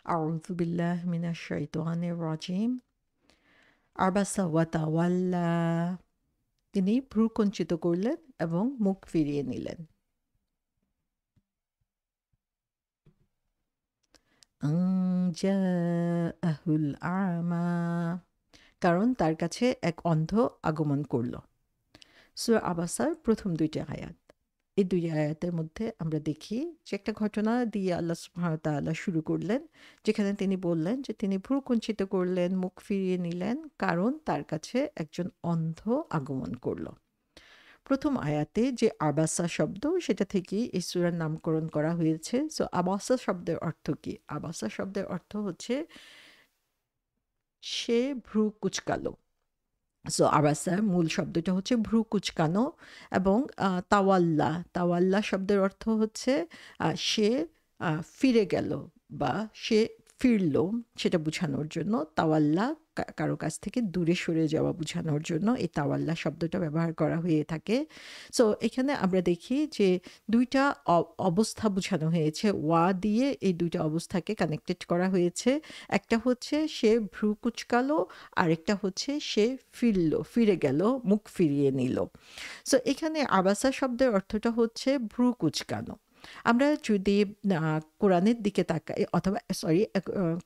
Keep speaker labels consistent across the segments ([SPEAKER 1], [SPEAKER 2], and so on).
[SPEAKER 1] أعوذ بالله من الشيطان الرجيم আবাসা ওয়াতাওয়াল্লা তিনি ভ্রু কুঞ্চিত করলেন এবং মুখ ফিরিয়ে নিলেন জাআহুল আমা কারণ তার কাছে এক অন্ধ আগমন করল সূরা আবাসার প্রথম দুইটি আয়াত এই দুই আয়াতের মধ্যে আমরা দেখি যে একটা ঘটনা দিয়ে আল্লাহ সুবহানাহু ওয়া তাআলা শুরু করলেন যেখানে তিনি বললেন যে তিনি ভ্রু কুঞ্চিত করলেন মুখ ফিরিয়ে নিলেন কারণ তার কাছে একজন অন্ধ আগমন করল প্রথম আয়াতে যে আবাসা শব্দ সেটা থেকে এই সূরার নামকরণ করা হয়েছে সো আবাসা শব্দের অর্থ কি আবাসা শব্দের অর্থ হচ্ছে সে ভ্রু কুচকালো সো আবাসার মূল শব্দটা হচ্ছে ভ্রু কুচকানো এবং তাওয়াল্লা তাওয়াল্লা শব্দের অর্থ হচ্ছে সে ফিরে গেল বা সে ফিরল সেটা বোঝানোর জন্য তাওয়াল্লা কারো কাছ থেকে দূরে সরে যাওয়া বোঝানোর জন্য এই তাওয়াল্লা শব্দটা ব্যবহার করা হয়ে থাকে সো এখানে আমরা দেখি যে দুইটা অবস্থা বোঝানো হয়েছে ওয়া দিয়ে এই দুইটা অবস্থাকে কানেক্টেড করা হয়েছে একটা হচ্ছে সে ভ্রু কুচকালো আরেকটা হচ্ছে সে ফিরে গেল মুখ ফিরিয়ে নিল সো এখানে আবাসা শব্দের অর্থটা হচ্ছে ভ্রু কুচকানো আমরা যদি কোরআনের দিকে তাকাই অথবা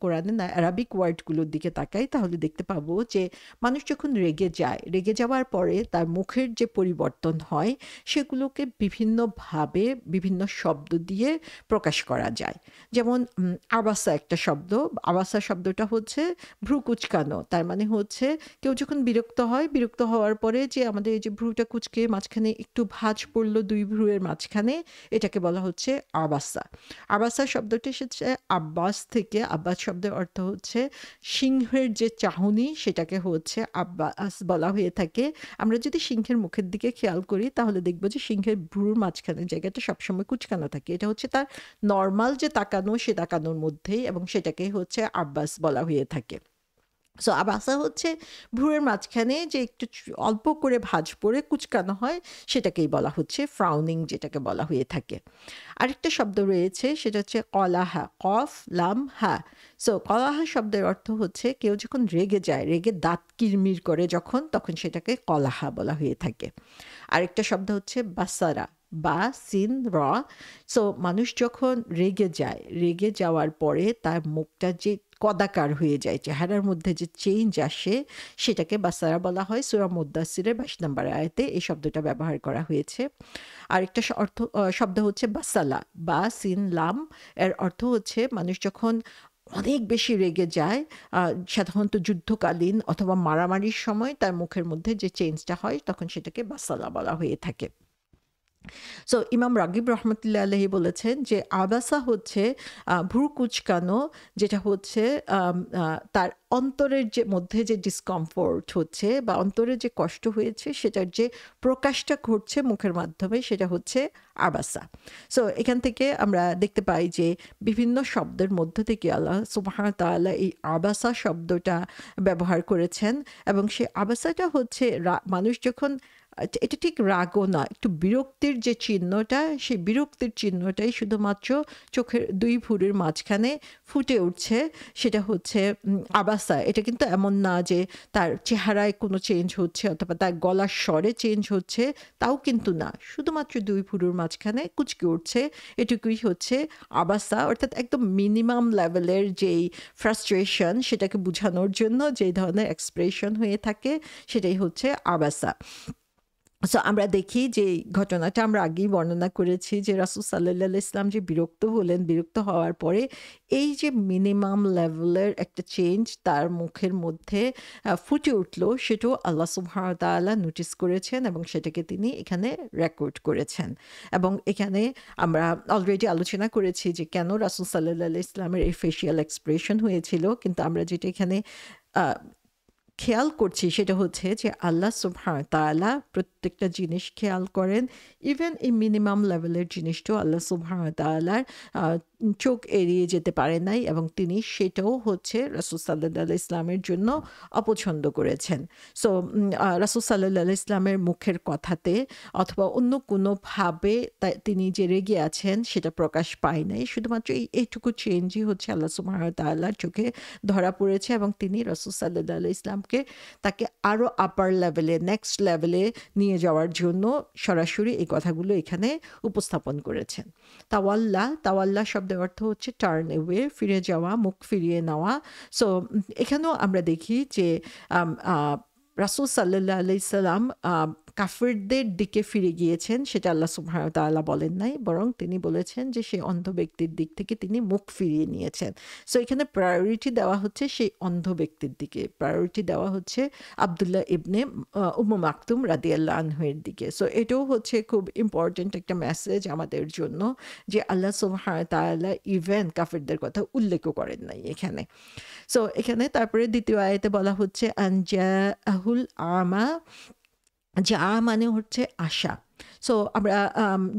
[SPEAKER 1] কোরআনের না অ্যারাবিক ওয়ার্ডগুলোর দিকে তাকাই তাহলে দেখতে পাবো যে মানুষ যখন রেগে যায় রেগে যাওয়ার পরে তার মুখের যে পরিবর্তন হয় সেগুলোকে বিভিন্নভাবে বিভিন্ন শব্দ দিয়ে প্রকাশ করা যায় যেমন আবাসা একটা শব্দ আবাসা শব্দটা হচ্ছে ভ্রু কুচকানো তার মানে হচ্ছে কেউ যখন বিরক্ত হয় বিরক্ত হওয়ার পরে যে আমাদের এই যে ভ্রুটা কুচকে মাঝখানে একটু ভাঁজ পড়লো দুই ভ্রুয়ের মাঝখানে এটাকে বলা হচ্ছে আবাসা আবাসা শব্দটি এসেছে আব্বাস থেকে আব্বাস শব্দের অর্থ হচ্ছে সিংহের যে চাহনি সেটাকে হচ্ছে আব্বাস বলা হয়ে থাকে আমরা যদি সিংহের মুখের দিকে খেয়াল করি তাহলে দেখবো যে সিংহের ভ্রুর মাঝখানে জায়গাটা সবসময় কুচকানো থাকে এটা হচ্ছে তার নর্মাল যে তাকানো সে তাকানোর মধ্যেই এবং সেটাকেই হচ্ছে আব্বাস বলা হয়ে থাকে সো আবাসা হচ্ছে ভ্রুয়ের মাঝখানে যে একটু অল্প করে ভাঁজ পড়ে কুচকানো হয় সেটাকেই বলা হচ্ছে ফ্রাউনিং যেটাকে বলা হয়ে থাকে আরেকটা শব্দ রয়েছে সেটা হচ্ছে কলাহা কফ লাম হা সো কলাহা শব্দের অর্থ হচ্ছে কেউ যখন রেগে যায় রেগে দাঁত কিরমির করে যখন তখন সেটাকে কলাহা বলা হয়ে থাকে আরেকটা শব্দ হচ্ছে বাসারা বা সিন র সো মানুষ যখন রেগে যায় রেগে যাওয়ার পরে তার মুখটা যে কদাকার হয়ে যায় চেহারার মধ্যে যে চেঞ্জ আসে সেটাকে বাসারা বলা হয় সূরা মুদ্দাসিরের ২২ নম্বর আয়াতে এই শব্দটা ব্যবহার করা হয়েছে আরেকটা শব্দ হচ্ছে বাসালা বা সিন লাম এর অর্থ হচ্ছে মানুষ যখন অনেক বেশি রেগে যায় সাধারণত যুদ্ধকালীন অথবা মারামারির সময় তার মুখের মধ্যে যে চেঞ্জটা হয় তখন সেটাকে বাসালা বলা হয়ে থাকে সো ইমাম রাগিব রহমতুল্লাহ আলহী বলেছেন যে আবাসা হচ্ছে ভ্রু কুচকানো যেটা হচ্ছে তার অন্তরের যে মধ্যে যে ডিসকমফোর্ট হচ্ছে বা অন্তরের যে কষ্ট হয়েছে সেটার যে প্রকাশটা ঘটছে মুখের মাধ্যমে সেটা হচ্ছে আবাসা সো এখান থেকে আমরা দেখতে পাই যে বিভিন্ন শব্দের মধ্য থেকে আল্লাহ সুবহানাহু ওয়া তাআলা এই আবাসা শব্দটা ব্যবহার করেছেন এবং সেই আবাসাটা হচ্ছে মানুষ যখন এটা ঠিক রাগও না একটু বিরক্তির যে চিহ্নটা সেই বিরক্তির চিহ্নটাই শুধুমাত্র চোখের দুই ভ্রুর মাঝখানে ফুটে উঠছে সেটা হচ্ছে আবাসা এটা কিন্তু এমন না যে তার চেহারায় কোনো চেঞ্জ হচ্ছে অথবা তার গলার স্বরে চেঞ্জ হচ্ছে তাও কিন্তু না শুধুমাত্র দুই ভ্রুর মাঝখানে কুচকে উঠছে এটুকুই হচ্ছে আবাসা অর্থাৎ একদম মিনিমাম লেভেলের যেই ফ্রাস্ট্রেশন সেটাকে বোঝানোর জন্য যেই ধরনের এক্সপ্রেশন হয়ে থাকে সেটাই হচ্ছে আবাসা সো আমরা দেখি যে ঘটনাটা আমরা আগেই বর্ণনা করেছি যে রাসূল সাল্লাল্লাহু ইসলাম যে বিরক্ত হলেন বিরক্ত হওয়ার পরে এই যে মিনিমাম লেভেলের একটা চেঞ্জ তার মুখের মধ্যে ফুটে উঠলো সেটাও আল্লাহ সুবহানাহু ওয়া তাআলা নোটিস করেছেন এবং সেটাকে তিনি এখানে রেকর্ড করেছেন এবং এখানে আমরা অলরেডি আলোচনা করেছি যে কেন রাসূল সাল্লাল্লাহু ইসলামের এই ফেশিয়াল এক্সপ্রেশন হয়েছিল কিন্তু আমরা যেটা এখানে খেয়াল করছি সেটা হচ্ছে যে আল্লাহ সুবহানাহু ওয়া তাআলা প্রত্যেকটা জিনিস খেয়াল করেন ইভেন এই মিনিমাম লেভেলের জিনিসটাও আল্লাহ সুবহানাহু ওয়া তাআলার চোখ এড়িয়ে যেতে পারেন নাই এবং তিনি সেটাও হচ্ছে রাসূল সাল্লাল্লাহু আলাইহি ইসলামের জন্য অপছন্দ করেছেন। সো রাসূল সাল্লাল্লাহু আলাইহি ইসলামের মুখের কথাতে অথবা অন্য কোনোভাবে তিনি যে রেগে আছেন সেটা প্রকাশ পায় নাই। শুধুমাত্র এইটুকু চেঞ্জই হচ্ছে আল্লাহ সুবহানাহু ওয়া তাআলার চোখে ধরা পড়েছে এবং তিনি রাসূল সাল্লাল্লাহু আলাইহি ইসলামকে তাকে আরো আপার লেভেলে, নেক্সট লেভেলে নিয়ে যাওয়ার জন্য সরাসরি এই কথাগুলো এখানে উপস্থাপন করেছেন। তাওয়াল্লা শব্দের অর্থ হচ্ছে টার্ন অ্যাওয়ে, ফিরে যাওয়া, মুখ ফিরিয়ে নেওয়া। সো এখানেও আমরা দেখি যে রাসূল সাল্লাল্লাহু আলাইহি সাল্লাম কাফিরদের দিকে ফিরে গিয়েছেন, সেটা আল্লাহ সুবহানাহু ওয়া তাআলা বলেন নাই, বরং তিনি বলেছেন যে সেই অন্ধ ব্যক্তির দিক থেকে তিনি মুখ ফিরিয়ে নিয়েছেন। সো এখানে প্রায়োরিটি দেওয়া হচ্ছে সেই অন্ধ ব্যক্তির দিকে, প্রায়োরিটি দেওয়া হচ্ছে আব্দুল্লাহ ইবনে উম্মু মাকতুম রাদিয়াল্লাহু আনহু-এর দিকে। সো এটাও হচ্ছে খুব ইম্পর্টেন্ট একটা মেসেজ আমাদের জন্য যে আল্লাহ সুবহানাহু ওয়া তাআলা ইভেন কাফিরদের কথা উল্লেখও করেন নাই এখানে। সো এখানে তারপরে দ্বিতীয় আয়াতে বলা হচ্ছে আনজাহুল আমা, যা মানে হচ্ছে আশা। সো আমরা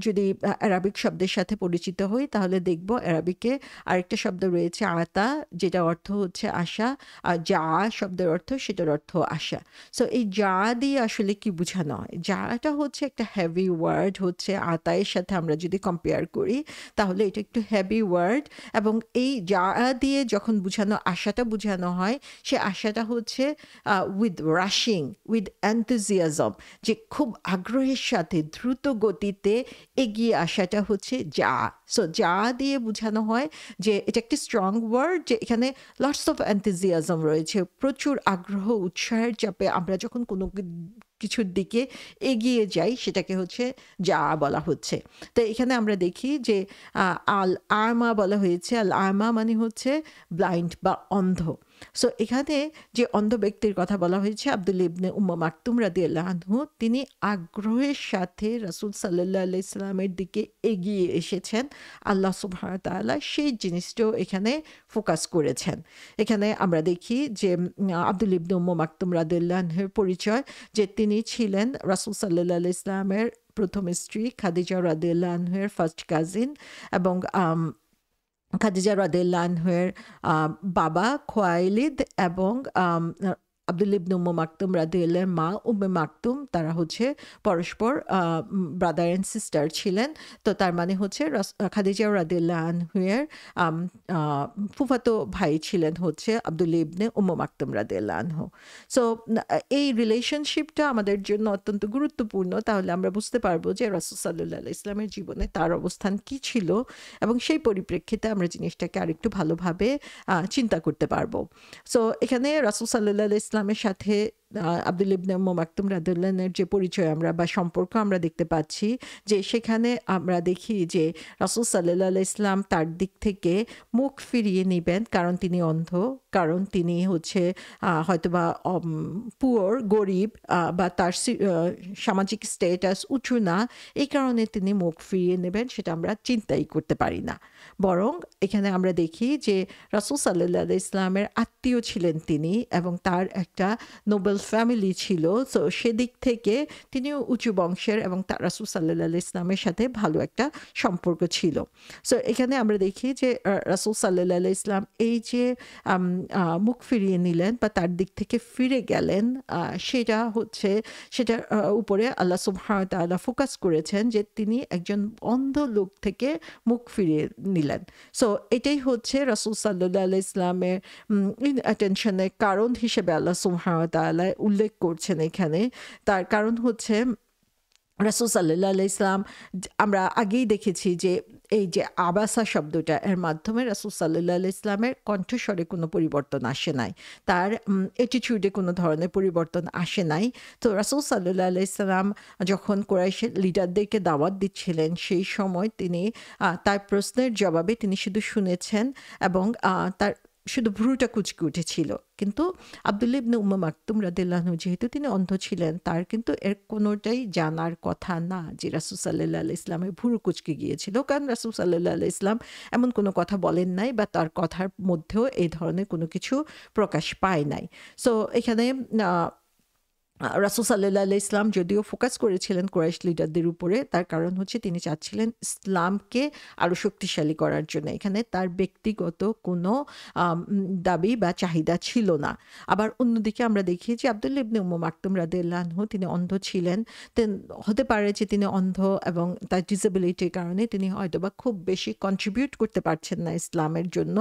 [SPEAKER 1] যদি অ্যারাবিক শব্দের সাথে পরিচিত হই তাহলে দেখব অ্যারাবিকে আরেকটা শব্দ রয়েছে আতা, যেটা অর্থ হচ্ছে আশা, আর যা শব্দের অর্থ, সেটার অর্থ আশা। সো এই যা দিয়ে আসলে কি বোঝানো হয়? যাটা হচ্ছে একটা হেভি ওয়ার্ড, হচ্ছে আতায়ের সাথে আমরা যদি কম্পেয়ার করি তাহলে এটা একটু হেভি ওয়ার্ড, এবং এই যা দিয়ে যখন আশাটা বোঝানো হয়, সে আশাটা হচ্ছে উইথ রাশিং, উইথ এনথুজিয়াজম, যে খুব আগ্রহের সাথে দ্রুত গতিতে এগিয়ে আসাটা হচ্ছে যা। সো যা দিয়ে বোঝানো হয় যে এটা একটি স্ট্রং ওয়ার্ড, যে এখানে লটস অফ এনথুজিয়াজম রয়েছে, প্রচুর আগ্রহ উৎসাহের চাপে আমরা যখন কোনো কিছুর দিকে এগিয়ে যাই সেটাকে হচ্ছে যা বলা হচ্ছে। তো এখানে আমরা দেখি যে আল আমা বলা হয়েছে, আল আমা মানে হচ্ছে ব্লাইন্ড বা অন্ধ। সো এখানে যে অন্ধ ব্যক্তির কথা বলা হয়েছে আব্দুল্লাহ ইবনে উম্মু মাকতুম রাদিয়াল্লাহু আনহু, তিনি আগ্রহের সাথে রাসূল সাল্লাল্লাহু আলাইহি সাল্লামের দিকে এগিয়ে এসেছেন। আল্লাহ সুবহানাহু ওয়া তাআলা সেই জিনিসটাও এখানে ফোকাস করেছেন। এখানে আমরা দেখি যে আব্দুল্লাহ ইবনে উম্মু মাকতুম রাদিয়াল্লাহু আনহুর পরিচয়, যে তিনি ছিলেন রাসূল সাল্লাল্লাহু আলাইহি সাল্লামের প্রথম স্ত্রী খাদিজা রাদিয়াল্লাহু আনহার ফার্স্ট কাজিন, এবং খাদিজা রাদিয়াল্লাহু আনহার বাবা খুয়াইলিদ এবং আব্দুল্লাহ ইবনে উম্মু মাকতুম রাদিয়াল্লাহুর মা উম্মে মাকতুম, তারা হচ্ছে পরস্পর ব্রাদার অ্যান্ড সিস্টার ছিলেন। তো তার মানে হচ্ছে খাদিজা রাদিয়াল্লাহু আনহার ফুফাতো ভাই ছিলেন হচ্ছে আব্দুল্লাহ ইবনে উম্মু মাকতুম রাদিয়াল্লাহু আনহু। সো এই রিলেশনশিপটা আমাদের জন্য অত্যন্ত গুরুত্বপূর্ণ, তাহলে আমরা বুঝতে পারবো যে রাসূল সাল্লাল্লাহু আলাইহি ইসলামের জীবনে তার অবস্থান কি ছিল, এবং সেই পরিপ্রেক্ষিতে আমরা জিনিসটাকে আরেকটু ভালোভাবে চিন্তা করতে পারবো। সো এখানে রাসূল সাল্লাল্লাহু আলাইহি ইসলামের সাথে আব্দুল্লাহ ইবনে উম্মু মাকতুম রাদিয়াল্লাহু আনহুর যে পরিচয় আমরা বা সম্পর্ক আমরা দেখতে পাচ্ছি, যে সেখানে আমরা দেখি যে রাসূল সাল্লাল্লাহু আলাইহি ইসলাম তার দিক থেকে মুখ ফিরিয়ে নেবেন, কারণ তিনি অন্ধ, কারণ তিনি হচ্ছে হয়তোবা পুয়ার, গরিব, বা তার সামাজিক স্ট্যাটাস উঁচু না, এই কারণে তিনি মুখ ফিরিয়ে নেবেন সেটা আমরা চিন্তাই করতে পারি না। বরং এখানে আমরা দেখি যে রাসূল সাল্লাল্লাহু আলাইহি ইসলামের আত্মীয় ছিলেন তিনি, এবং তার একটা নোবেল ফ্যামিলি ছিল। সো সেদিক থেকে তিনিও উঁচু বংশের, এবং তার রাসূল সাল্লাল্লাহু আলাইহি ইসলামের সাথে ভালো একটা সম্পর্ক ছিল। সো এখানে আমরা দেখি যে রাসূল সাল্লাল্লাহু আলাইহি ইসলাম এই যে মুখ ফিরিয়ে নিলেন বা তার দিক থেকে ফিরে গেলেন, সেটার উপরে আল্লাহ সুবহানাহু ওয়া তাআলা ফোকাস করেছেন যে তিনি একজন অন্ধ লোক থেকে মুখ ফিরিয়ে নিলেন। সো এটাই হচ্ছে রাসূল সাল্লাল্লাহু আলাইহি ইসলামের অ্যাটেনশনের কারণ হিসেবে আল্লাহ সুবহানাহু ওয়া তাআলা উল্লেখ করছেন এখানে। তার কারণ হচ্ছে রাসূল সাল্লাল্লাহু আলাইহি ইসলাম, আমরা আগেই দেখেছি যে এই যে আবাসা শব্দটা, এর মাধ্যমে রাসূল সাল্লাল্লাহু আলাইহি ইসলামের কণ্ঠস্বরে কোনো পরিবর্তন আসে নাই, তার অ্যাটিটিউডে কোনো ধরনের পরিবর্তন আসে নাই। তো রাসূল সাল্লাল্লাহু আলাইহি ইসলাম যখন কুরাইশের লিডারদেরকে দাওয়াত দিচ্ছিলেন, সেই সময় তিনি তার প্রশ্নের জবাবে তিনি শুধু শুনেছেন, এবং তার শুধু ভ্রুটা কুঁচকে উঠেছিল। কিন্তু আব্দুল্লাহ ইবনে উম্মু মাকতুম রাদিয়াল্লাহু আনহু যেহেতু তিনি অন্ধ ছিলেন, তার কিন্তু এর কোনোটাই জানার কথা না যে রাসূল সাল্লাল্লাহু আলাইহি ইসলামের ভ্রু কুঁচকে গিয়েছিল, কারণ রাসূল সাল্লাল্লাহু আলাইহি ইসলাম এমন কোনো কথা বলেন নাই, বা তার কথার মধ্যেও এই ধরনের কোনো কিছু প্রকাশ পায় নাই। সো এখানে রাসূল সাল্লাল্লাহু আলাইহি ইসলাম যদিও ফোকাস করেছিলেন কুরাইশ লিডারদের উপরে, তার কারণ হচ্ছে তিনি চাচ্ছিলেন ইসলামকে আরো শক্তিশালী করার জন্য। এখানে তার ব্যক্তিগত কোনো দাবি বা চাহিদা ছিল না। আবার অন্যদিকে আমরা দেখি যে আব্দুল্লাহ ইবনে উম্মু মাকতুম রাদিয়াল্লাহু আনহু তিনি অন্ধ ছিলেন। হতে পারে যে তিনি অন্ধ এবং তার ডিসেবিলিটির কারণে তিনি হয়তোবা খুব বেশি কন্ট্রিবিউট করতে পারছেন না ইসলামের জন্য।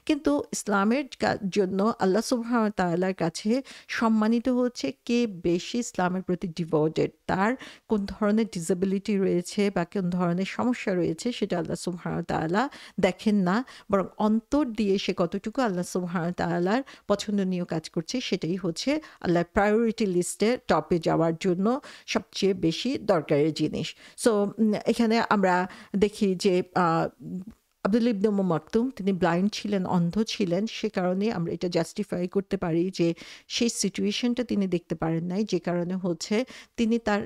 [SPEAKER 1] কিন্তু ইসলামের জন্য আল্লাহ সুবহানাহু ওয়া তাআলার কাছে সম্মানিত হচ্ছে কে বেশি ইসলামের প্রতি ডিভোটেড, তার কোন ধরনের ডিসেবিলিটি রয়েছে বা কোন ধরনের সমস্যা রয়েছে সেটা আল্লাহ সুবহানাহু ওয়া তাআলা দেখেন না, বরং অন্তর দিয়ে সে কতটুকু আল্লাহ সুবহানাহু ওয়া তাআলার পছন্দনীয় কাজ করছে সেটাই হচ্ছে আল্লাহর প্রায়োরিটি লিস্টে টপে যাওয়ার জন্য সবচেয়ে বেশি দরকারি জিনিস। সো এখানে আমরা দেখি যে আব্দুল্লাহ ইবনে উম্মু মাকতুম তিনি ব্লাইন্ড ছিলেন, অন্ধ ছিলেন। সে কারণে আমরা এটা জাস্টিফাই করতে পারি যে সেই সিচুয়েশনটা তিনি দেখতে পারেন নাই, যে কারণে হচ্ছে তিনি তার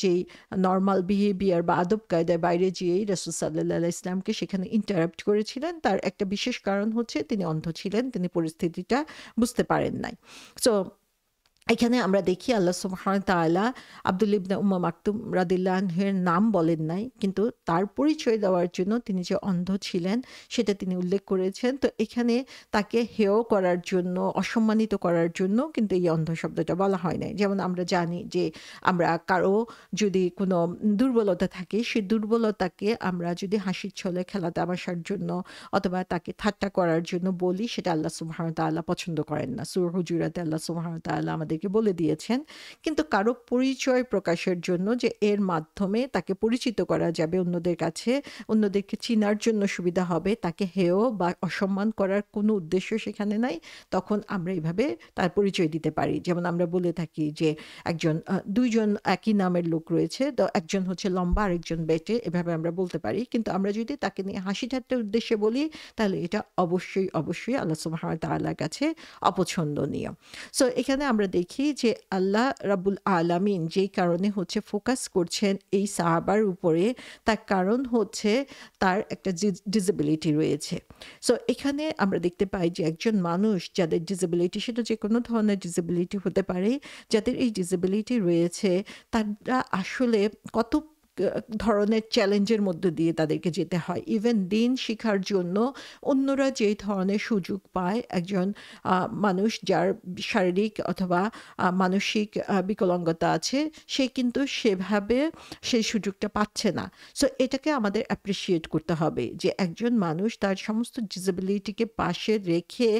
[SPEAKER 1] যেই নর্মাল বিহেভিয়ার বা আদব কায়দার বাইরে যেয়েই রাসূল সাল্লাল্লাহু আলাইহি ইসলামকে সেখানে ইন্টারাপ্ট করেছিলেন। তার একটা বিশেষ কারণ হচ্ছে তিনি অন্ধ ছিলেন, তিনি পরিস্থিতিটা বুঝতে পারেন নাই। সো এখানে আমরা দেখি আল্লাহ সুবহানাহু ওয়া তাআলা আব্দুল্লাহ ইবনে উম্মু মাকতুম রাদিয়াল্লাহু আনহুর নাম বলেন নাই, কিন্তু তার পরিচয় দেওয়ার জন্য তিনি যে অন্ধ ছিলেন সেটা তিনি উল্লেখ করেছেন। তো এখানে তাকে হেয় করার জন্য, অসম্মানিত করার জন্য কিন্তু এই অন্ধ শব্দটা বলা হয় নাই। যেমন আমরা জানি যে আমরা কারো যদি কোনো দুর্বলতা থাকে, সেই দুর্বলতাকে আমরা যদি হাসির ছলে খেলা তামাশার জন্য অথবা তাকে ঠাট্টা করার জন্য বলি, সেটা আল্লাহ সুবহানাহু ওয়া তাআলা পছন্দ করেন না। সূরা হুজুরাতে আল্লাহ সুবহানাহু ওয়া তাআলা আমাদেরকে বলে দিয়েছেন। কিন্তু কারো পরিচয় প্রকাশের জন্য যে এর মাধ্যমে তাকে পরিচিত করা যাবে অন্যদের কাছে, অন্যদেরকে চিনার জন্য সুবিধা হবে, তাকে হেয় বা অসম্মান করার কোনো উদ্দেশ্য সেখানে নাই, তখন আমরা এভাবে তার পরিচয় দিতে পারি। যেমন আমরা বলে থাকি যে একজন দুইজন একই নামের লোক রয়েছে, তো একজন হচ্ছে লম্বা আরেকজন বেঁটে, এভাবে আমরা বলতে পারি। কিন্তু আমরা যদি তাকে নিয়ে হাসি ঠাট্টার উদ্দেশ্যে বলি তাহলে এটা অবশ্যই আল্লাহ সুবহানাহু ওয়া তাআলার কাছে অপছন্দনীয়। সো এখানে আমরা দেখি যে আল্লাহ রাব্বুল আলামিন যেই কারণে হচ্ছে ফোকাস করছেন এই সাহাবার উপরে, তার কারণ হচ্ছে তার একটা ডিসেবিলিটি রয়েছে। সো এখানে আমরা দেখতে পাই যে একজন মানুষ যাদের ডিসেবিলিটি, সেটা যে কোনো ধরনের ডিসেবিলিটি হতে পারে, যাদের এই ডিসেবিলিটি রয়েছে তারা আসলে কত ধরনের চ্যালেঞ্জের মধ্য দিয়ে তাদেরকে যেতে হয়। ইভেন দিন শিখার জন্য অন্যরা যেই ধরনের সুযোগ পায়, একজন মানুষ যার শারীরিক অথবা মানসিক বিকলাঙ্গতা আছে, সে কিন্তু সেভাবে সেই সুযোগটা পাচ্ছে না। সো এটাকে আমাদের অ্যাপ্রিসিয়েট করতে হবে যে একজন মানুষ তার সমস্ত ডিসেবিলিটিকে পাশে রেখে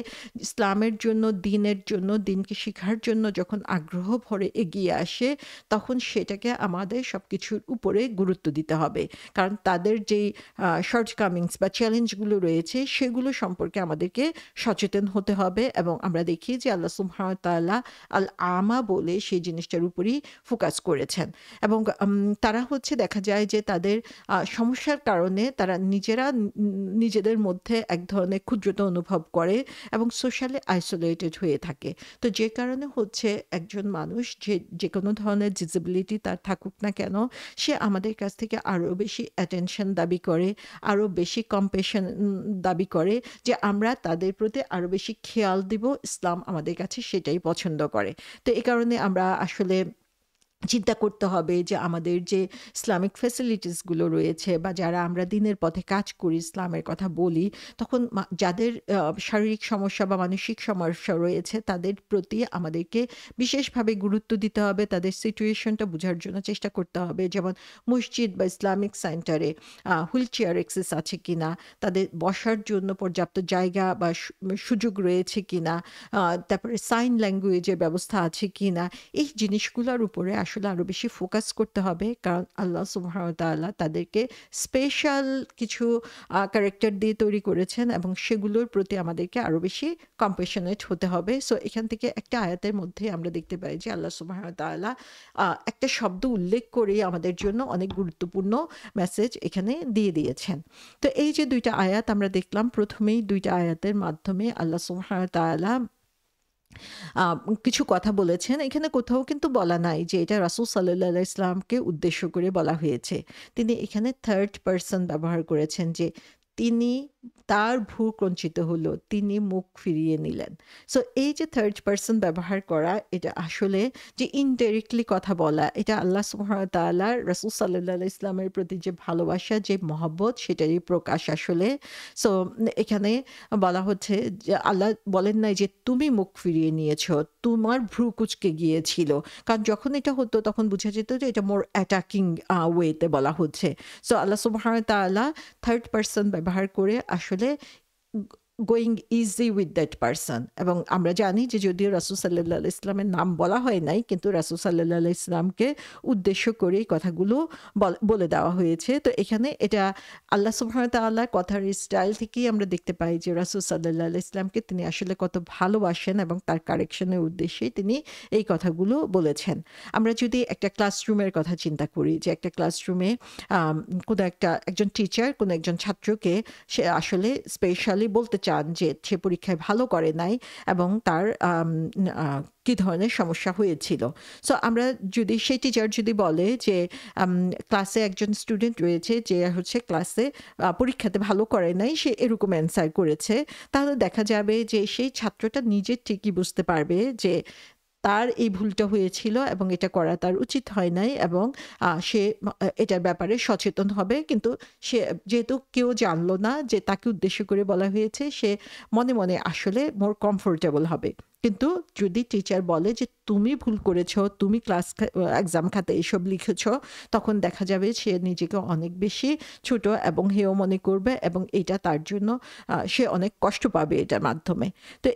[SPEAKER 1] ইসলামের জন্য, দিনের জন্য, দিনকে শিখার জন্য যখন আগ্রহ ভরে এগিয়ে আসে, তখন সেটাকে আমাদের সবকিছুর উপরে গুরুত্ব দিতে হবে। কারণ তাদের যেই শর্টকামিংস বা চ্যালেঞ্জগুলো রয়েছে সেগুলো সম্পর্কে আমাদেরকে সচেতন হতে হবে। এবং আমরা দেখি যে আল্লাহ সুবহানাহু ওয়া তাআলা আল আমা বলে সেই জিনিসটার উপরই ফোকাস করেছেন। এবং তারা হচ্ছে দেখা যায় যে তাদের সমস্যার কারণে তারা নিজেদের মধ্যে এক ধরনের ক্ষুদ্রতা অনুভব করে এবং সোশ্যালি আইসোলেটেড হয়ে থাকে। তো যে কারণে হচ্ছে একজন মানুষ যে কোনো ধরনের ডিসেবিলিটি তার থাকুক না কেন, সে আমাদের কাছ থেকে আরও বেশি অ্যাটেনশন দাবি করে, আরও বেশি কম্প্যাশন দাবি করে যে আমরা তাদের প্রতি আরও বেশি খেয়াল দিব। ইসলাম আমাদের কাছে সেটাই পছন্দ করে। তো এই কারণে আমরা আসলে চিন্তা করতে হবে যে আমাদের যে ইসলামিক ফ্যাসিলিটিসগুলো রয়েছে বা যারা আমরা দিনের পথে কাজ করি, ইসলামের কথা বলি, তখন যাদের শারীরিক সমস্যা বা মানসিক সমস্যা রয়েছে তাদের প্রতি আমাদেরকে বিশেষভাবে গুরুত্ব দিতে হবে, তাদের সিচুয়েশনটা বোঝার জন্য চেষ্টা করতে হবে। যেমন মসজিদ বা ইসলামিক সেন্টারে হুইল চেয়ার অ্যাক্সেস আছে কিনা, তাদের বসার জন্য পর্যাপ্ত জায়গা বা সুযোগ রয়েছে কিনা, তারপরে সাইন ল্যাঙ্গুয়েজের ব্যবস্থা আছে কিনা, এই জিনিসগুলোর উপরে আসলে আরো বেশি ফোকাস করতে হবে। কারণ আল্লাহ সুবহানাহু ওয়া তাআলা তাদেরকে স্পেশাল কিছু ক্যারেক্টার দিয়ে তৈরি করেছেন এবং সেগুলোর প্রতি আমাদেরকে আরো বেশি কম্প্যাশনেট হতে হবে। সো এখান থেকে একটা আয়াতের মধ্যে আমরা দেখতে পাই যে আল্লাহ সুবহানাহু ওয়া তাআলা একটা শব্দ উল্লেখ করে আমাদের জন্য অনেক গুরুত্বপূর্ণ মেসেজ এখানে দিয়ে দিয়েছেন। তো এই যে দুইটা আয়াত আমরা দেখলাম, প্রথমেই দুইটা আয়াতের মাধ্যমে আল্লাহ সুবহানাহু ওয়া তাআলা কিছু কথা বলেছেন। এখানে কোথাও কিন্তু বলা নাই যে এটা রাসূল সাল্লাল্লাহু আলাইহি ওয়াসাল্লামকে উদ্দেশ্য করে বলা হয়েছে। তিনি এখানে থার্ড পারসন ব্যবহার করেছেন যে তিনি তার ভ্রু কুঞ্চিত হলো, তিনি মুখ ফিরিয়ে নিলেন। সো এই যে থার্ড পারসন ব্যবহার করা, এটা আসলে যে ইনডাইরেক্টলি কথা বলা, এটা আল্লাহ সুবহানাহু ওয়া তাআলার রাসূল সাল্লাল্লাহু আলাইহি ওয়াসাল্লামের প্রতি যে ভালোবাসা, যে মহব্বত, সেটারই প্রকাশ আসলে। সো এখানে বলা হচ্ছে যে আল্লাহ বলেন নাই যে তুমি মুখ ফিরিয়ে নিয়েছো, তোমার ভ্রু কুঁচকে গিয়েছিল। কারণ যখন এটা হতো তখন বোঝা যেত যে এটা মোর অ্যাটাকিং ওয়েতে বলা হচ্ছে। সো আল্লাহ সুবহানাহু ওয়া তাআলা থার্ড পারসন ব্যবহার করে আসলে going easy with that person. এবং আমরা জানি যে যদিও রাসূল সাল্লাল্লাহু আলাইহি ইসলামের নাম বলা হয় নাই, কিন্তু রাসূল সাল্লাল্লাহু আলাইহি ইসলামকে উদ্দেশ্য করে এই কথাগুলো বলে দেওয়া হয়েছে। তো এখানে এটা আল্লাহ সুবহানাহু ওয়া তাআলার কথার স্টাইল থেকেই আমরা দেখতে পাই যে রাসূল সাল্লাল্লাহু আলাইহি ইসলামকে তিনি আসলে কত ভালোবাসেন এবং তার কারেকশনের উদ্দেশ্যেই তিনি এই কথাগুলো বলেছেন। আমরা যদি একটা ক্লাসরুমের কথা চিন্তা করি, যে একটা ক্লাসরুমে কোনো একজন টিচার কোনো একজন ছাত্রকে সে আসলে স্পেশালি বলতে চান যে সে পরীক্ষায় ভালো করে নাই এবং তার কি ধরনের সমস্যা হয়েছিল। সো আমরা যদি সেই টিচার যদি বলে যে ক্লাসে একজন স্টুডেন্ট রয়েছে যে হচ্ছে ক্লাসে পরীক্ষাতে ভালো করে নাই, সে এরকম অ্যান্সার করেছে, তাহলে দেখা যাবে যে সেই ছাত্রটা নিজে ঠিকই বুঝতে পারবে যে তার এই ভুলটা হয়েছিল এবং এটা করা তার উচিত হয় নাই, এবং সে এটার ব্যাপারে সচেতন হবে। কিন্তু সে যেহেতু কেউ জানলো না যে তাকে উদ্দেশ্য করে বলা হয়েছে, সে মনে মনে আসলে মোর কমফোর্টেবল হবে। কিন্তু যদি টিচার বলে যে তুমি ভুল করেছো, তুমি এক্সাম খাতে এসব লিখেছো, তখন দেখা যাবে সে নিজেকে অনেক বেশি ছোট এবং হেয় মনে করবে, এবং এটা তার জন্য সে অনেক কষ্ট পাবে এটার মাধ্যমে। তো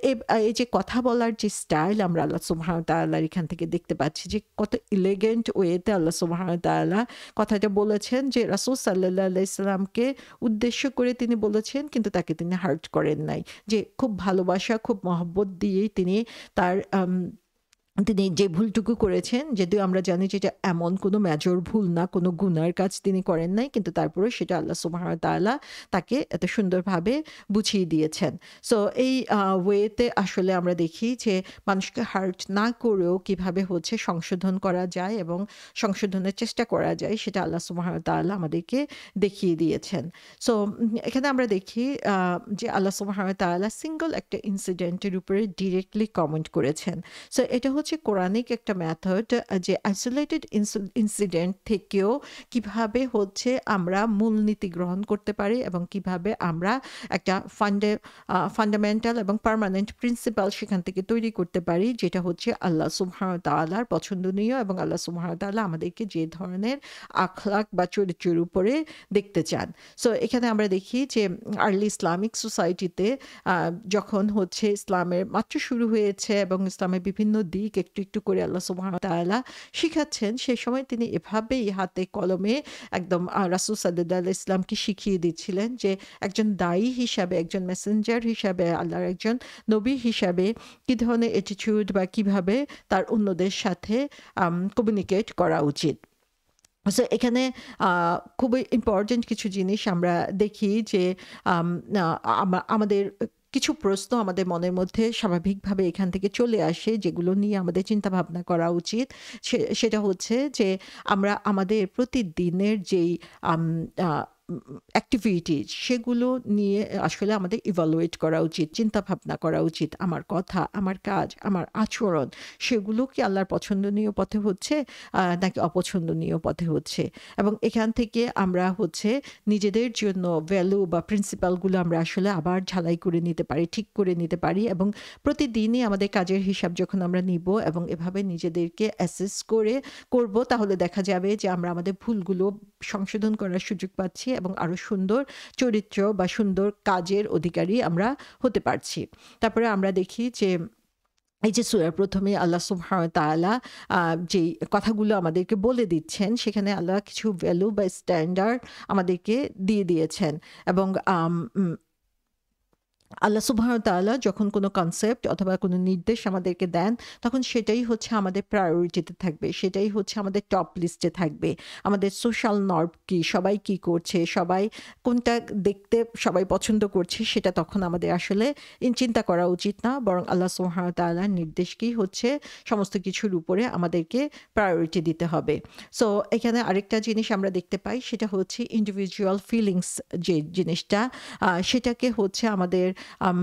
[SPEAKER 1] এই যে কথা বলার যে স্টাইল আমরা আল্লাহ সুবহানাহু ওয়া তাআলার এখান থেকে দেখতে পাচ্ছি যে কত এলিগেন্ট ওয়েতে আল্লাহ সুবহানাহু ওয়া তাআলা কথাটা বলেছেন, যে রাসূল সাল্লাল্লাহু আলাইহি সাল্লামকে উদ্দেশ্য করে তিনি বলেছেন, কিন্তু তাকে তিনি হার্ট করেন নাই। যে খুব ভালোবাসা, খুব মহব্বত দিয়েই তিনি তার তিনি যে ভুলটুকু করেছেন, যদিও আমরা জানি যে এটা এমন কোনো মেজর ভুল না, কোনো গুনার কাজ তিনি করেন নাই, কিন্তু তারপরে সেটা আল্লাহ সুবহানাহু ওয়া তাআলা তাকে এত সুন্দরভাবে বুঝিয়ে দিয়েছেন। সো এই ওয়েতে আসলে আমরা দেখি যে মানুষকে হার্ট না করেও কিভাবে হচ্ছে সংশোধন করা যায় এবং সংশোধনের চেষ্টা করা যায়, সেটা আল্লাহ সুবহানাহু ওয়া তাআলা আমাদেরকে দেখিয়ে দিয়েছেন। সো এখানে আমরা দেখি যে আল্লাহ সুবহানাহু ওয়া তাআলা সিঙ্গল একটা ইনসিডেন্টের উপরে ডিরেক্টলি কমেন্ট করেছেন। সো এটা হচ্ছে কোরআনিক একটা মেথড, যে আইসোলেটেড ইনসিডেন্ট থেকেও কিভাবে হচ্ছে আমরা মূলনীতি গ্রহণ করতে পারি এবং কিভাবে আমরা একটা ফান্ডামেন্টাল এবং পার্মানেন্ট প্রিন্সিপাল সেখান থেকে তৈরি করতে পারি, যেটা হচ্ছে আল্লাহ সুবহানাহু ওয়া তাআলার পছন্দনীয়, এবং আল্লাহ সুবহানাহু ওয়া তাআলা আমাদেরকে যে ধরনের আখলাক বা চরিত্রের উপরে দেখতে চান। সো এখানে আমরা দেখি যে আর্লি ইসলামিক সোসাইটিতে যখন হচ্ছে ইসলামের মাত্র শুরু হয়েছে এবং ইসলামের বিভিন্ন দিক একটু একটু করে আল্লাহ সুবহানাহু ওয়া তাআলা শিখাচ্ছেন, সেই সময় তিনি এভাবেই হাতে কলমে একদম রাসূল সাল্লাল্লাহু আলাইহি ইসলামকে শিখিয়ে দিচ্ছিলেন যে একজন দায়ী হিসাবে, একজন মেসেঞ্জার হিসাবে, আল্লাহর একজন নবী হিসাবে কি ধরনের অ্যাটিটিউড বা কিভাবে তার অন্যদের সাথে কমিউনিকেট করা উচিত। সো এখানে খুবই ইম্পর্টেন্ট কিছু জিনিস আমরা দেখি যে আমাদের কিছু প্রশ্ন আমাদের মনের মধ্যে স্বাভাবিকভাবে এখান থেকে চলে আসে, যেগুলো নিয়ে আমাদের চিন্তা ভাবনা করা উচিত। সেটা হচ্ছে যে আমরা আমাদের প্রতিদিনের যেই অ্যাক্টিভিটিস, সেগুলো নিয়ে আসলে আমাদের ইভালুয়েট করা উচিত, চিন্তা ভাবনা করা উচিত। আমার কথা, আমার কাজ, আমার আচরণ, সেগুলো কি আল্লাহর পছন্দনীয় পথে হচ্ছে নাকি অপছন্দনীয় পথে হচ্ছে, এবং এখান থেকে আমরা হচ্ছে নিজেদের জন্য ভ্যালু বা প্রিন্সিপালগুলো আমরা আসলে আবার ঝালাই করে নিতে পারি, ঠিক করে নিতে পারি, এবং প্রতিদিনই আমাদের কাজের হিসাব যখন আমরা নিব এবং এভাবে নিজেদেরকে অ্যাসেস করব, তাহলে দেখা যাবে যে আমরা আমাদের ভুলগুলো সংশোধন করার সুযোগ পাচ্ছি এবং আরো সুন্দর চরিত্র বা সুন্দর কাজের অধিকারী আমরা হতে পারছি। তারপরে আমরা দেখি যে এই যে সূরার প্রথমে আল্লাহ সুবহানাহু ওয়া তাআলা যেই কথাগুলো আমাদেরকে বলে দিচ্ছেন, সেখানে আল্লাহ কিছু ভ্যালু বা স্ট্যান্ডার্ড আমাদেরকে দিয়ে দিয়েছেন, এবং আল্লাহ সুবহানাহু ওয়া তাআলা যখন কোনো কনসেপ্ট অথবা কোনো নির্দেশ আমাদেরকে দেন, তখন সেটাই হচ্ছে আমাদের প্রায়োরিটিতে থাকবে। সেটাই হচ্ছে আমাদের টপ লিস্টে থাকবে। আমাদের সোশ্যাল নর্ম কি, সবাই কি করছে, সবাই কোনটা দেখতে সবাই পছন্দ করছে, সেটা তখন আমাদের আসলে চিন্তা করা উচিত না। বরং আল্লাহ সুবহানাহু ওয়া তাআলার নির্দেশকেই হচ্ছে সমস্ত কিছুর উপরে আমাদেরকে প্রায়োরিটি দিতে হবে। সো এখানে আরেকটা জিনিস আমরা দেখতে পাই, সেটা হচ্ছে ইন্ডিভিজুয়াল ফিলিংস, যে জিনিসটা সেটাকে হচ্ছে আমাদের আম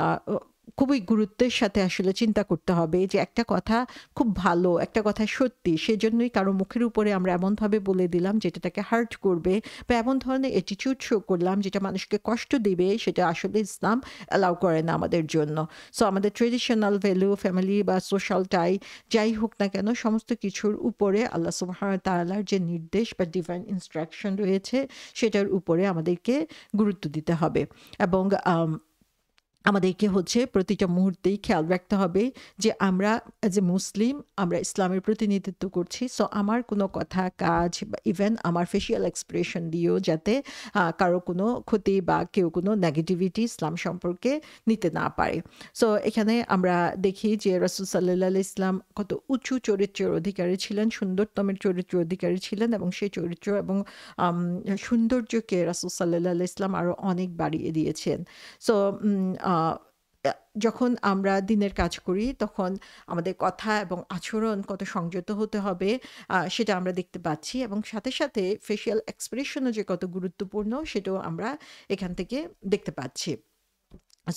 [SPEAKER 1] আ ও খুবই গুরুত্বের সাথে আসলে চিন্তা করতে হবে যে একটা কথা খুব ভালো, একটা কথা সত্যি। সেজন্যই কারো মুখের উপরে আমরা এমনভাবে বলে দিলাম যেটা তাকে হার্ট করবে, বা এমন ধরনের অ্যাটিটিউড শো করলাম যেটা মানুষকে কষ্ট দিবে, সেটা আসলে ইসলাম অ্যালাউ করে না আমাদের জন্য। সো আমাদের ট্র্যাডিশনাল ভ্যালু, ফ্যামিলি বা সোশ্যাল টাই যাই হোক না কেন, সমস্ত কিছুর উপরে আল্লাহ সুবহানাহু ওয়া তাআলার যে নির্দেশ বা ডিভাইন ইনস্ট্রাকশন রয়েছে, সেটার উপরে আমাদেরকে গুরুত্ব দিতে হবে। এবং আমাদেরকে হচ্ছে প্রতিটা মুহূর্তেই খেয়াল রাখতে হবে যে আমরা অ্যাজ এ মুসলিম, আমরা ইসলামের প্রতিনিধিত্ব করছি। সো আমার কোনো কথা, কাজ বা ইভেন আমার ফেসিয়াল এক্সপ্রেশন দিয়েও যাতে কারো কোনো ক্ষতি বা কেউ কোনো নেগেটিভিটি ইসলাম সম্পর্কে নিতে না পারে। সো এখানে আমরা দেখি যে রাসূল সাল্লাল্লাহু আলাইহি ইসলাম কত উঁচু চরিত্রের অধিকারী ছিলেন, সুন্দরতমের চরিত্রের অধিকারী ছিলেন, এবং সেই চরিত্র এবং আম সৌন্দর্যকে রাসূল সাল্লাল্লাহু আলাইহি ইসলাম আরো অনেক বাড়িয়ে দিয়েছেন। সো যখন আমরা দিনের কাজ করি, তখন আমাদের কথা এবং আচরণ কত সংযত হতে হবে, সেটা আমরা দেখতে পাচ্ছি, এবং সাথে সাথে ফেসিয়াল এক্সপ্রেশনও যে কত গুরুত্বপূর্ণ, সেটাও আমরা এখান থেকে দেখতে পাচ্ছি।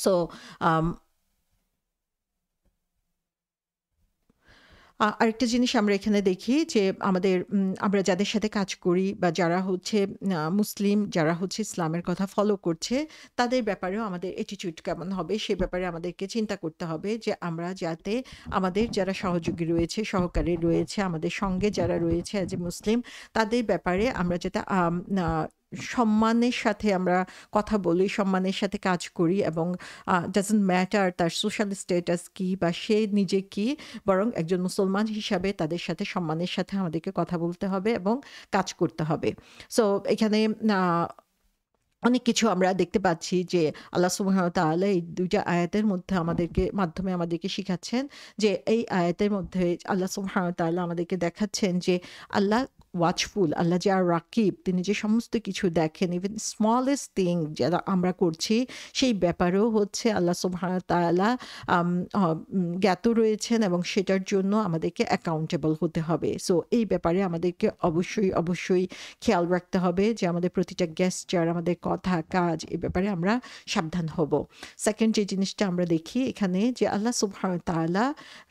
[SPEAKER 1] সো আরেকটা জিনিস আমরা এখানে দেখি যে আমাদের আমরা যাদের সাথে কাজ করি বা যারা হচ্ছে মুসলিম, যারা হচ্ছে ইসলামের কথা ফলো করছে, তাদের ব্যাপারেও আমাদের অ্যাটিটিউড কেমন হবে, সে ব্যাপারে আমাদেরকে চিন্তা করতে হবে যে আমরা যাতে আমাদের যারা সহযোগী রয়েছে, সহকারী রয়েছে, আমাদের সঙ্গে যারা রয়েছে অ্যাজ এ মুসলিম, তাদের ব্যাপারে আমরা যাতে সম্মানের সাথে আমরা কথা বলি, সম্মানের সাথে কাজ করি, এবং ডাজন্ট ম্যাটার তার সোশ্যাল স্ট্যাটাস কি বা সে নিজে কি, বরং একজন মুসলমান হিসাবে তাদের সাথে সম্মানের সাথে আমাদেরকে কথা বলতে হবে এবং কাজ করতে হবে। সো এখানে অনেক কিছু আমরা দেখতে পাচ্ছি যে আল্লাহ সুবহানাহু ওয়া তাআলা এই ২ টা আয়াতের মধ্যে মাধ্যমে আমাদেরকে শিখাচ্ছেন যে এই আয়াতের মধ্যে আল্লাহ সুবহানাহু ওয়া তাআলা আমাদেরকে দেখাচ্ছেন যে আল্লাহ ওয়াচফুল, আল্লাহ যে আর রাকিব, তিনি যে সমস্ত কিছু দেখেন, ইভেন স্মলেস্ট থিং যারা আমরা করছি, সেই ব্যাপারেও হচ্ছে আল্লাহ সুবহানাহু ওয়া তাআলা আম অ জ্ঞাত রয়েছেন, এবং সেটার জন্য আমাদেরকে অ্যাকাউন্টেবল হতে হবে। সো এই ব্যাপারে আমাদেরকে অবশ্যই খেয়াল রাখতে হবে যে আমাদের প্রতিটা গেস্টার, আমাদের কথা, কাজ, এ ব্যাপারে আমরা সাবধান হব। সেকেন্ড যে জিনিসটা আমরা দেখি এখানে, যে আল্লাহ সুবহানাহু ওয়া তাআলা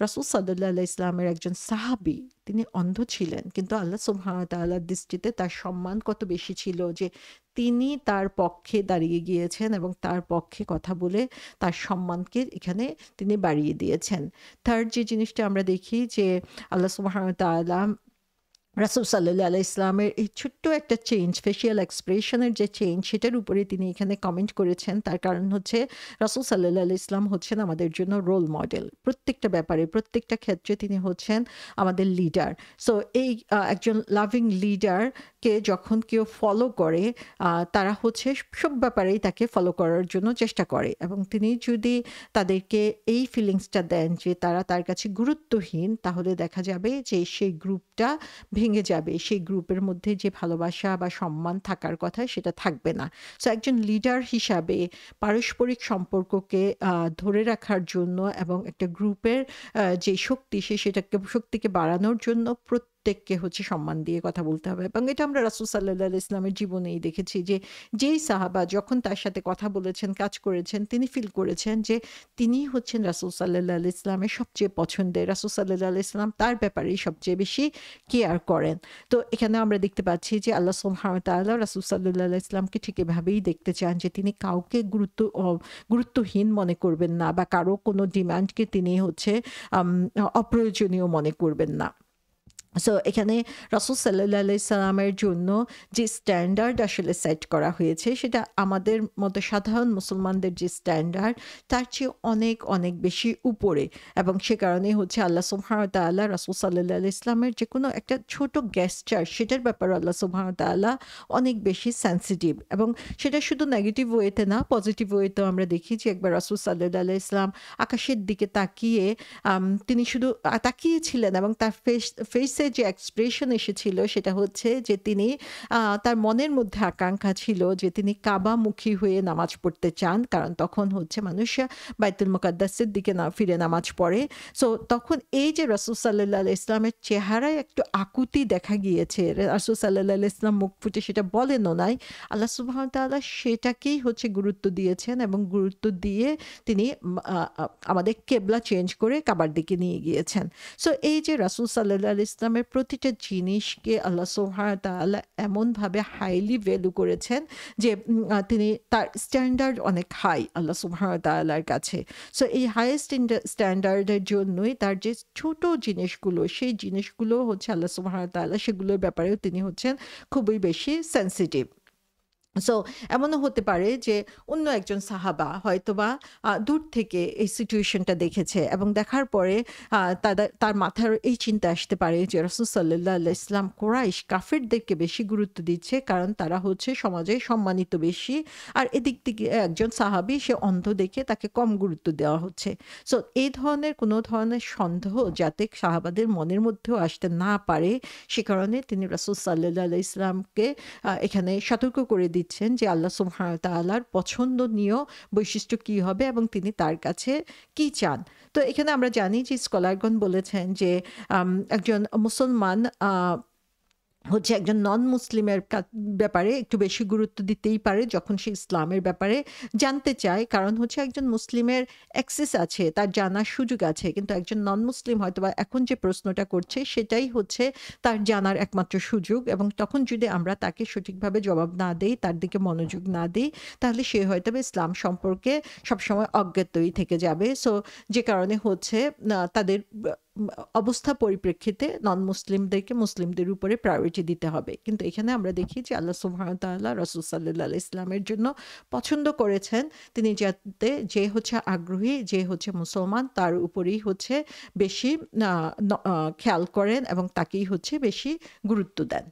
[SPEAKER 1] রাসূল সাল্লাল্লাহু আলাইহি ইসলামের একজন সাহাবী, তিনি অন্ধ ছিলেন, কিন্তু আল্লাহ সুবহানাহু ওয়া তাআলার দৃষ্টিতে তার সম্মান কত বেশি ছিল যে তিনি তার পক্ষে দাঁড়িয়ে গিয়েছেন এবং তার পক্ষে কথা বলে তার সম্মানকে এখানে তিনি বাড়িয়ে দিয়েছেন। থার্ড যে জিনিসটা আমরা দেখি যে আল্লাহ সুবহানাহু ওয়া তাআলা রাসূল সাল্লাল্লাহু আলাইহি ইসলামের এই ছোট্ট একটা চেঞ্জ, ফেসিয়াল এক্সপ্রেশনের যে চেঞ্জ, সেটার উপরে তিনি এখানে কমেন্ট করেছেন। তার কারণ হচ্ছে রাসূল সাল্লাল্লাহু আলাইহি ইসলাম হচ্ছেন আমাদের জন্য রোল মডেল। প্রত্যেকটা ব্যাপারে, প্রত্যেকটা ক্ষেত্রে তিনি হচ্ছেন আমাদের লিডার। সো এই একজন লাভিং লিডারকে যখন কেউ ফলো করে, তারা হচ্ছে সব ব্যাপারেই তাকে ফলো করার জন্য চেষ্টা করে, এবং তিনি যদি তাদেরকে এই ফিলিংসটা দেন যে তারা তার কাছে গুরুত্বহীন, তাহলে দেখা যাবে যে সেই গ্রুপটা ভেঙে যাবে। সেই গ্রুপের মধ্যে যে ভালোবাসা বা সম্মান থাকার কথা, সেটা থাকবে না। সো একজন লিডার হিসাবে পারস্পরিক সম্পর্ককে ধরে রাখার জন্য এবং একটা গ্রুপের যে শক্তি, শক্তিকে বাড়ানোর জন্য প্রত্যেককে হচ্ছে সম্মান দিয়ে কথা বলতে হবে। এবং এটা আমরা রাসূল সাল্লাল্লাহু আলাইহি ইসলামের জীবনেই দেখেছি যে যেই সাহাবা যখন তার সাথে কথা বলেছেন, কাজ করেছেন, তিনি ফিল করেছেন যে তিনিই হচ্ছেন রাসূল সাল্লাল্লাহু আলাইহি ইসলামের সবচেয়ে পছন্দের। রাসূল সাল্লাল্লাহু আলাইহি ইসলাম তার ব্যাপারেই সবচেয়ে বেশি কেয়ার করেন। তো এখানে আমরা দেখতে পাচ্ছি যে আল্লাহ সুবহানাহু ওয়া তাআলা রাসূল সাল্লাল্লাহু আলাইহি ইসলামকে ঠিক এভাবেই দেখতে চান যে তিনি কাউকে গুরুত্বহীন মনে করবেন না, বা কারো কোনো ডিমান্ডকে তিনি হচ্ছে অপ্রয়োজনীয় মনে করবেন না। সো এখানে রাসূল সাল্লাল্লাহু আলাইহি সাল্লামের জন্য যে স্ট্যান্ডার্ড আসলে সেট করা হয়েছে সেটা আমাদের মতো সাধারণ মুসলমানদের যে স্ট্যান্ডার্ড তার চেয়ে অনেক অনেক বেশি উপরে, এবং সে কারণে হচ্ছে আল্লাহ সুবহানাহু ওয়া তাআলা রাসূল সাল্লাল্লাহু আলাইহি ইসলামের যে কোনো একটা ছোট গেস্টার সেটার ব্যাপারে আল্লাহ সুবহানাহু ওয়া তাআলা অনেক বেশি সেন্সিটিভ, এবং সেটা শুধু নেগেটিভ ওয়েতে না, পজিটিভ ওয়েতেও আমরা দেখি যে একবার রাসূল সাল্লাল্লাহু আলাইহি ইসলাম আকাশের দিকে তাকিয়ে তিনি শুধু তাকিয়েছিলেন এবং তার ফেসে যে এক্সপ্রেশন এসেছিল সেটা হচ্ছে যে তিনি তার মনের মধ্যে আকাঙ্ক্ষা ছিল যে তিনি কাবামুখী হয়ে নামাজ পড়তে চান, কারণ তখন হচ্ছে মানুষ বাইতুল মুকাদ্দাসের দিকে না ফিরে নামাজ পড়ে। সো তখন এই যে রাসূল সাল্লাল্লাহু আলাইহি ইসলামের চেহারায় একটু আকুতি দেখা গিয়েছে, রাসূল সাল্লাল্লাহু আলাইহি ইসলাম মুখ ফুটে সেটা বলেনও নাই, আল্লাহ সুবহানাহু ওয়া তাআলা সেটাকেই হচ্ছে গুরুত্ব দিয়েছেন এবং গুরুত্ব দিয়ে তিনি আমাদের কেবলা চেঞ্জ করে কাবার দিকে নিয়ে গিয়েছেন। সো এই যে রাসূল সাল্লাল্লাহু আলাইহি ইসলামের প্রতিটা জিনিসকে আল্লাহ সুবহানাহু ওয়া তাআলা এমনভাবে হাইলি ভ্যালু করেছেন যে তিনি তার স্ট্যান্ডার্ড অনেক হাই আল্লাহ সুবহানাহু ওয়া তাআলার কাছে। সো এই হাইয়েস্ট স্ট্যান্ডার্ডের জন্যই তার যে ছোট জিনিসগুলো সেই জিনিসগুলো হচ্ছে আল্লাহ সুবহানাহু ওয়া তাআলা সেগুলোর ব্যাপারেও তিনি হচ্ছেন খুবই বেশি সেনসিটিভ। সো এমনও হতে পারে যে অন্য একজন সাহাবা হয়তোবা দূর থেকে এই সিচুয়েশনটা দেখেছে এবং দেখার পরে তার মাথার এই চিন্তা আসতে পারে যে রাসূল সাল্লাল্লাহু আলাইহি ইসলাম কুরাইশ কাফিরদেরকে বেশি গুরুত্ব দিচ্ছে কারণ তারা হচ্ছে সমাজে সম্মানিত বেশি, আর এদিক থেকে একজন সাহাবী সে অন্ধ দেখে তাকে কম গুরুত্ব দেওয়া হচ্ছে। সো এই ধরনের কোনো ধরনের সন্দেহ যাতে সাহাবাদের মনের মধ্যেও আসতে না পারে সে কারণে তিনি রাসূল সাল্লাল্লাহু আলাইহি ইসলামকে এখানে সতর্ক করে দিচ্ছেন যে আল্লাহ সুবহানাহু ওয়া তাআলার পছন্দনীয় বৈশিষ্ট্য কি হবে এবং তিনি তার কাছে কি চান। তো এখানে আমরা জানি যে স্কলারগণ বলেছেন যে একজন মুসলমান হচ্ছে একজন নন মুসলিমের ব্যাপারে একটু বেশি গুরুত্ব দিতেই পারে যখন সে ইসলামের ব্যাপারে জানতে চায়, কারণ হচ্ছে একজন মুসলিমের অ্যাক্সেস আছে, তার জানার সুযোগ আছে, কিন্তু একজন নন মুসলিম হয়তোবা এখন যে প্রশ্নটা করছে সেটাই হচ্ছে তার জানার একমাত্র সুযোগ, এবং তখন যদি আমরা তাকে সঠিকভাবে জবাব না দেই, তার দিকে মনোযোগ না দিই, তাহলে সে হয়তো ইসলাম সম্পর্কে সবসময় অজ্ঞাতই থেকে যাবে। সো যে কারণে হচ্ছে তাদের অবস্থা পরিপ্রেক্ষিতে নন মুসলিমদেরকে মুসলিমদের উপরে প্রায়োরিটি দিতে হবে। কিন্তু এখানে আমরা দেখি যে আল্লাহ সুবহানাহু ওয়া তাআলা রাসূল সাল্লাল্লাহু আলাইহি ইসলামের জন্য পছন্দ করেছেন তিনি যাতে যে হচ্ছে আগ্রহী, যে হচ্ছে মুসলমান তার উপরেই হচ্ছে বেশি খেয়াল করেন এবং তাকেই হচ্ছে বেশি গুরুত্ব দেন।